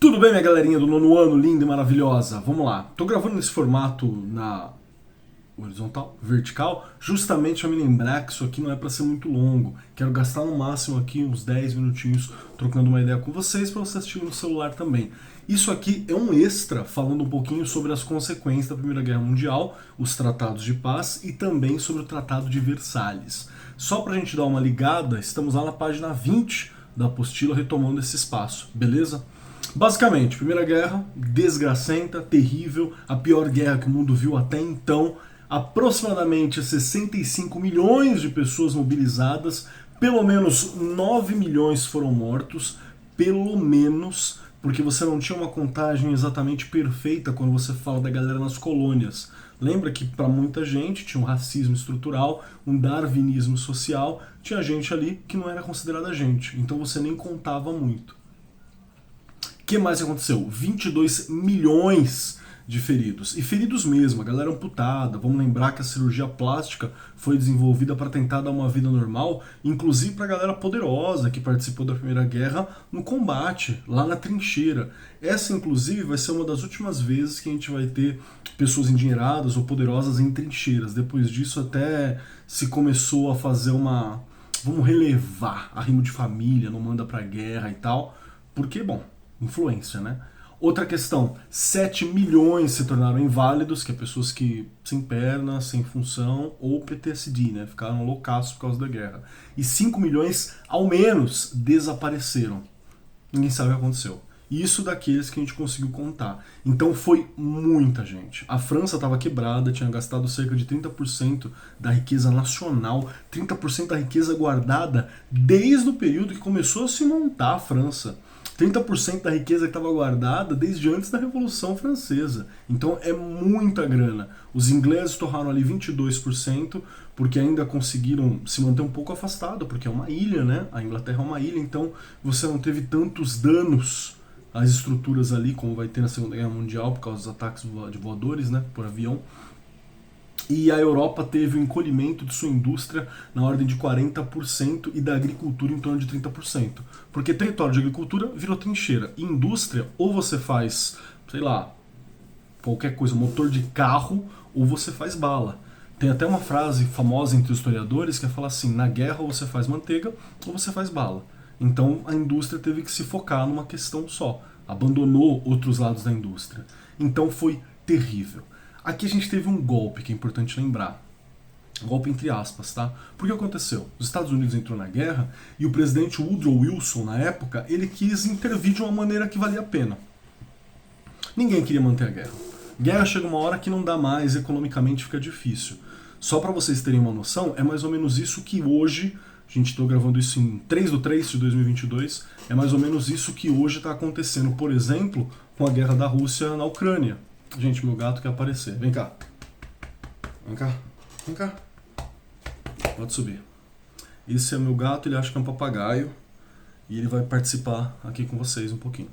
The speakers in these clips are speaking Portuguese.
Tudo bem, minha galerinha do nono ano, linda e maravilhosa? Vamos lá. Tô gravando nesse formato na horizontal, vertical, justamente para me lembrar que isso aqui não é para ser muito longo. Quero gastar no máximo aqui uns 10 minutinhos trocando uma ideia com vocês para vocês assistirem no celular também. Isso aqui é um extra falando um pouquinho sobre as consequências da Primeira Guerra Mundial, os tratados de paz e também sobre o Tratado de Versalhes. Só pra gente dar uma ligada, estamos lá na página 20 da apostila retomando esse espaço, beleza? Basicamente, Primeira Guerra, desgracenta, terrível, a pior guerra que o mundo viu até então, aproximadamente 65 milhões de pessoas mobilizadas, pelo menos 9 milhões foram mortos, pelo menos, porque você não tinha uma contagem exatamente perfeita quando você fala da galera nas colônias. Lembra que para muita gente tinha um racismo estrutural, um darwinismo social, tinha gente ali que não era considerada gente, então você nem contava muito. O que mais aconteceu? 22 milhões de feridos. E feridos mesmo, a galera amputada. Vamos lembrar que a cirurgia plástica foi desenvolvida para tentar dar uma vida normal, inclusive para a galera poderosa que participou da Primeira Guerra no combate, lá na trincheira. Essa, inclusive, vai ser uma das últimas vezes que a gente vai ter pessoas endinheiradas ou poderosas em trincheiras. Depois disso até se começou a fazer uma... Vamos relevar arrimo de família, não manda pra guerra e tal. Porque, bom, influência, né? Outra questão, 7 milhões se tornaram inválidos, que é pessoas que sem perna, sem função, ou PTSD, né? Ficaram loucaços por causa da guerra. E 5 milhões, ao menos, desapareceram. Ninguém sabe o que aconteceu. Isso daqueles que a gente conseguiu contar. Então foi muita gente. A França estava quebrada, tinha gastado cerca de 30% da riqueza nacional, 30% da riqueza guardada desde o período que começou a se montar a França. 30% da riqueza que estava guardada desde antes da Revolução Francesa. Então é muita grana. Os ingleses torraram ali 22%, porque ainda conseguiram se manter um pouco afastado, porque é uma ilha, né? A Inglaterra é uma ilha, então você não teve tantos danos às estruturas ali, como vai ter na Segunda Guerra Mundial, por causa dos ataques de voadores, né? Por avião. E a Europa teve o encolhimento de sua indústria na ordem de 40% e da agricultura em torno de 30%. Porque território de agricultura virou trincheira. E indústria, ou você faz, sei lá, qualquer coisa, motor de carro, ou você faz bala. Tem até uma frase famosa entre os historiadores que é falar assim, na guerra ou você faz manteiga ou você faz bala. Então a indústria teve que se focar numa questão só. Abandonou outros lados da indústria. Então foi terrível. Aqui a gente teve um golpe que é importante lembrar. Golpe entre aspas, tá? Porque aconteceu? Os Estados Unidos entrou na guerra e o presidente Woodrow Wilson, na época, ele quis intervir de uma maneira que valia a pena. Ninguém queria manter a guerra. Guerra chega uma hora que não dá mais, economicamente fica difícil. Só para vocês terem uma noção, é mais ou menos isso que hoje, a gente está gravando isso em 3/3/2022, é mais ou menos isso que hoje está acontecendo, por exemplo, com a guerra da Rússia na Ucrânia. Gente, meu gato quer aparecer. Vem cá. Vem cá. Vem cá. Pode subir. Esse é meu gato, ele acha que é um papagaio. E ele vai participar aqui com vocês um pouquinho.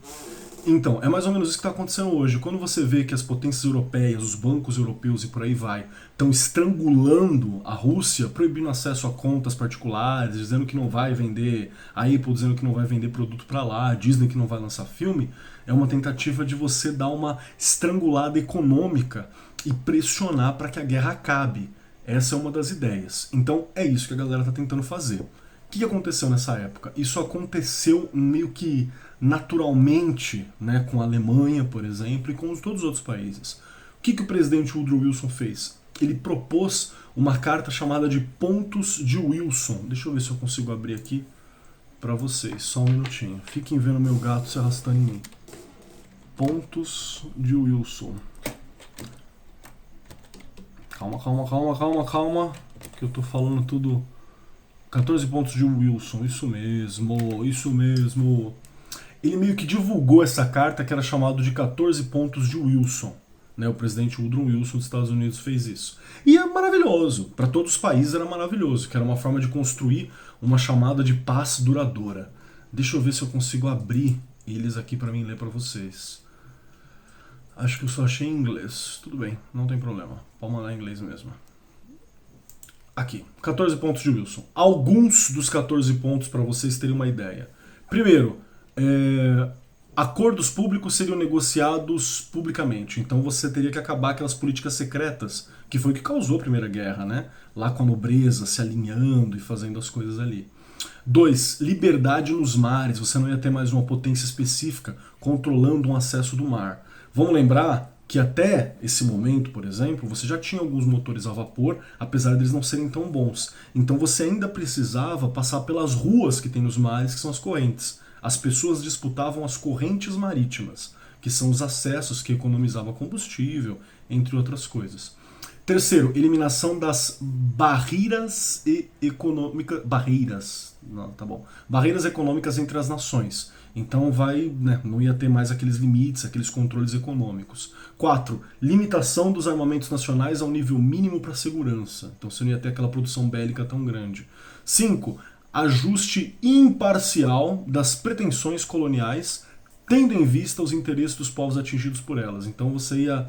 Então, é mais ou menos isso que está acontecendo hoje. Quando você vê que as potências europeias, os bancos europeus e por aí vai, estão estrangulando a Rússia, proibindo acesso a contas particulares, dizendo que não vai vender, a Apple dizendo que não vai vender produto para lá, a Disney que não vai lançar filme, é uma tentativa de você dar uma estrangulada econômica e pressionar para que a guerra acabe. Essa é uma das ideias. Então, é isso que a galera está tentando fazer. O que aconteceu nessa época? Isso aconteceu meio que naturalmente, né, com a Alemanha, por exemplo, e com todos os outros países. O que o presidente Woodrow Wilson fez? Ele propôs uma carta chamada de Pontos de Wilson. Deixa eu ver se eu consigo abrir aqui para vocês. Só um minutinho. Fiquem vendo meu gato se arrastando em mim. Pontos de Wilson. Calma, que eu tô falando tudo... 14 pontos de Wilson, isso mesmo. Ele meio que divulgou essa carta que era chamado de 14 pontos de Wilson. Né, o presidente Woodrow Wilson dos Estados Unidos fez isso. E é maravilhoso, para todos os países era maravilhoso, que era uma forma de construir uma chamada de paz duradoura. Deixa eu ver se eu consigo abrir eles aqui para mim ler para vocês. Acho que eu só achei em inglês. Tudo bem, não tem problema. Pode mandar em inglês mesmo. Aqui, 14 pontos de Wilson. Alguns dos 14 pontos para vocês terem uma ideia. Primeiro, Acordos públicos seriam negociados publicamente, então você teria que acabar aquelas políticas secretas, que foi o que causou a Primeira Guerra, né? Lá com a nobreza se alinhando e fazendo as coisas ali. 2. Liberdade nos mares, você não ia ter mais uma potência específica controlando um acesso do mar. Vamos lembrar que até esse momento, por exemplo, você já tinha alguns motores a vapor, apesar deles não serem tão bons. Então você ainda precisava passar pelas ruas que tem nos mares, que são as correntes. As pessoas disputavam as correntes marítimas, que são os acessos que economizavam combustível, entre outras coisas. Terceiro, eliminação das barreiras econômicas. Barreiras econômicas entre as nações. Então não ia ter mais aqueles limites, aqueles controles econômicos. 4. Limitação dos armamentos nacionais ao nível mínimo para segurança. Então você não ia ter aquela produção bélica tão grande. 5. Ajuste imparcial das pretensões coloniais, tendo em vista os interesses dos povos atingidos por elas. Então você ia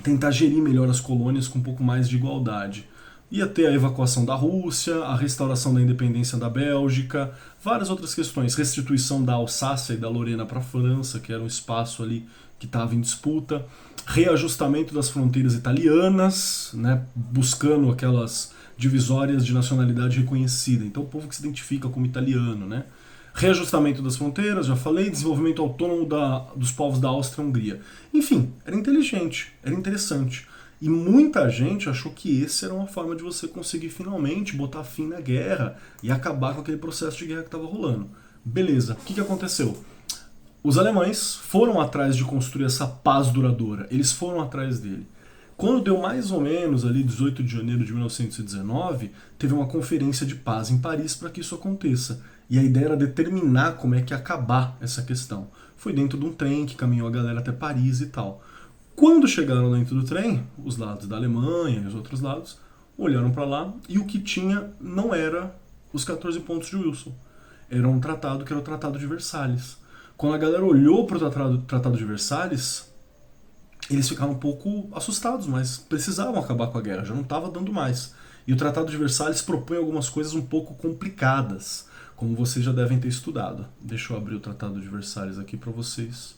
tentar gerir melhor as colônias com um pouco mais de igualdade. Ia ter a evacuação da Rússia, a restauração da independência da Bélgica, várias outras questões. Restituição da Alsácia e da Lorena para a França, que era um espaço ali que estava em disputa. Reajustamento das fronteiras italianas, né, buscando aquelas divisórias de nacionalidade reconhecida. Então o povo que se identifica como italiano, né? Reajustamento das fronteiras, já falei, desenvolvimento autônomo dos povos da Áustria-Hungria. Enfim, era inteligente, era interessante. E muita gente achou que esse era uma forma de você conseguir finalmente botar fim na guerra e acabar com aquele processo de guerra que estava rolando. Beleza, o que aconteceu? Os alemães foram atrás de construir essa paz duradoura, eles foram atrás dele. Quando deu mais ou menos ali 18 de janeiro de 1919, teve uma conferência de paz em Paris para que isso aconteça. E a ideia era determinar como é que ia acabar essa questão. Foi dentro de um trem que caminhou a galera até Paris e tal. Quando chegaram dentro do trem, os lados da Alemanha e os outros lados olharam para lá e o que tinha não era os 14 pontos de Wilson. Era um tratado que era o Tratado de Versalhes. Quando a galera olhou para o Tratado de Versalhes, eles ficaram um pouco assustados, mas precisavam acabar com a guerra, já não estava dando mais. E o Tratado de Versalhes propõe algumas coisas um pouco complicadas, como vocês já devem ter estudado. Deixa eu abrir o Tratado de Versalhes aqui para vocês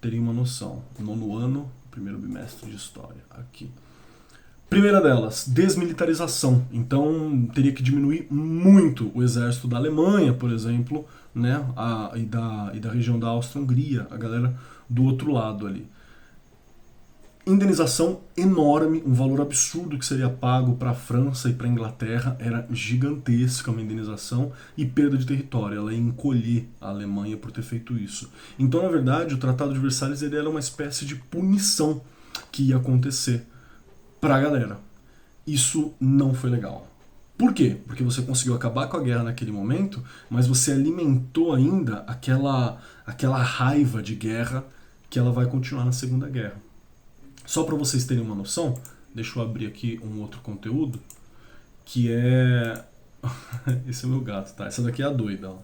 terem uma noção. 9º ano, primeiro bimestre de História. Aqui. Primeira delas, desmilitarização. Então teria que diminuir muito o exército da Alemanha, por exemplo, né, e da região da Áustria-Hungria, a galera do outro lado ali. Indenização enorme, um valor absurdo que seria pago para a França e para a Inglaterra, era gigantesca uma indenização e perda de território, ela ia encolher a Alemanha por ter feito isso. Então, na verdade, o Tratado de Versalhes ele era uma espécie de punição que ia acontecer para a galera. Isso não foi legal. Por quê? Porque você conseguiu acabar com a guerra naquele momento, mas você alimentou ainda aquela raiva de guerra que ela vai continuar na Segunda Guerra. Só para vocês terem uma noção, deixa eu abrir aqui um outro conteúdo, que é... Esse é o meu gato, tá? Essa daqui é a doida, ó.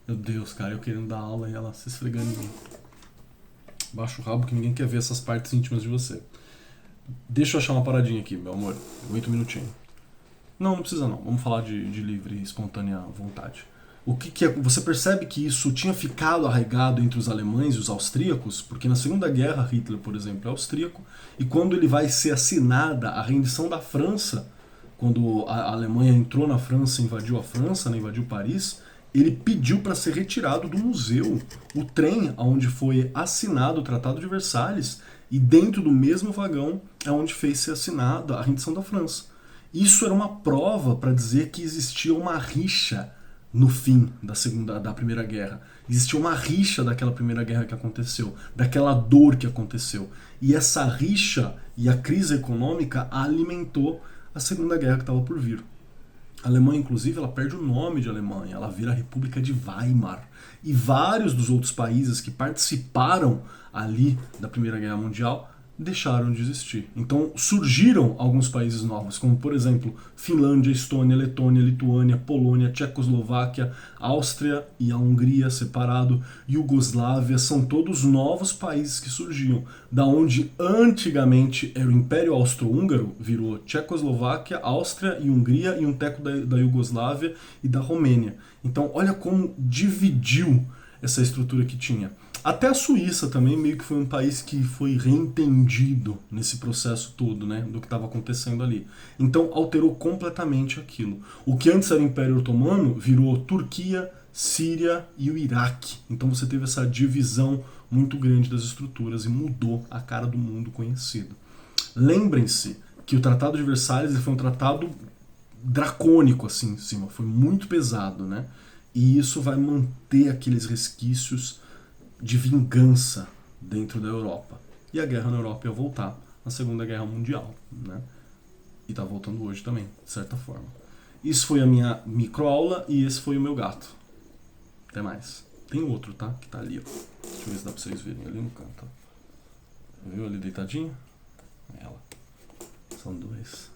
Meu Deus, cara, eu querendo dar aula e ela se esfregando em mim. Baixa o rabo que ninguém quer ver essas partes íntimas de você. Deixa eu achar uma paradinha aqui, meu amor. Aguenta um minutinho. Não precisa não. Vamos falar de livre e espontânea vontade. O que é, você percebe que isso tinha ficado arraigado entre os alemães e os austríacos, porque na Segunda Guerra Hitler, por exemplo, é austríaco, e quando ele vai ser assinada a rendição da França, quando a Alemanha entrou na França, invadiu a França, né, invadiu Paris, ele pediu para ser retirado do museu o trem onde foi assinado o Tratado de Versalhes, e dentro do mesmo vagão é onde fez ser assinada a rendição da França. Isso era uma prova para dizer que existia uma rixa no fim da Primeira Guerra. Existia uma rixa daquela Primeira Guerra que aconteceu, daquela dor que aconteceu. E essa rixa e a crise econômica alimentou a Segunda Guerra que estava por vir. A Alemanha, inclusive, ela perde o nome de Alemanha, ela vira a República de Weimar. E vários dos outros países que participaram ali da Primeira Guerra Mundial deixaram de existir. Então surgiram alguns países novos, como por exemplo Finlândia, Estônia, Letônia, Lituânia, Polônia, Tchecoslováquia, Áustria e a Hungria separado, Iugoslávia, são todos novos países que surgiam, da onde antigamente era o Império Austro-Húngaro, virou Tchecoslováquia, Áustria e Hungria e um teco da Iugoslávia e da Romênia. Então olha como dividiu essa estrutura que tinha. Até a Suíça também meio que foi um país que foi reentendido nesse processo todo, né, do que estava acontecendo ali. Então alterou completamente aquilo. O que antes era o Império Otomano virou Turquia, Síria e o Iraque. Então você teve essa divisão muito grande das estruturas e mudou a cara do mundo conhecido. Lembrem-se que o Tratado de Versalhes foi um tratado dracônico assim em cima, foi muito pesado, né? E isso vai manter aqueles resquícios de vingança dentro da Europa. E a guerra na Europa ia voltar na Segunda Guerra Mundial, né? E tá voltando hoje também, de certa forma. Isso foi a minha microaula e esse foi o meu gato. Até mais. Tem outro, tá? Que tá ali, ó. Deixa eu ver se dá pra vocês verem ali no canto. Viu ali deitadinho? Ela. São dois.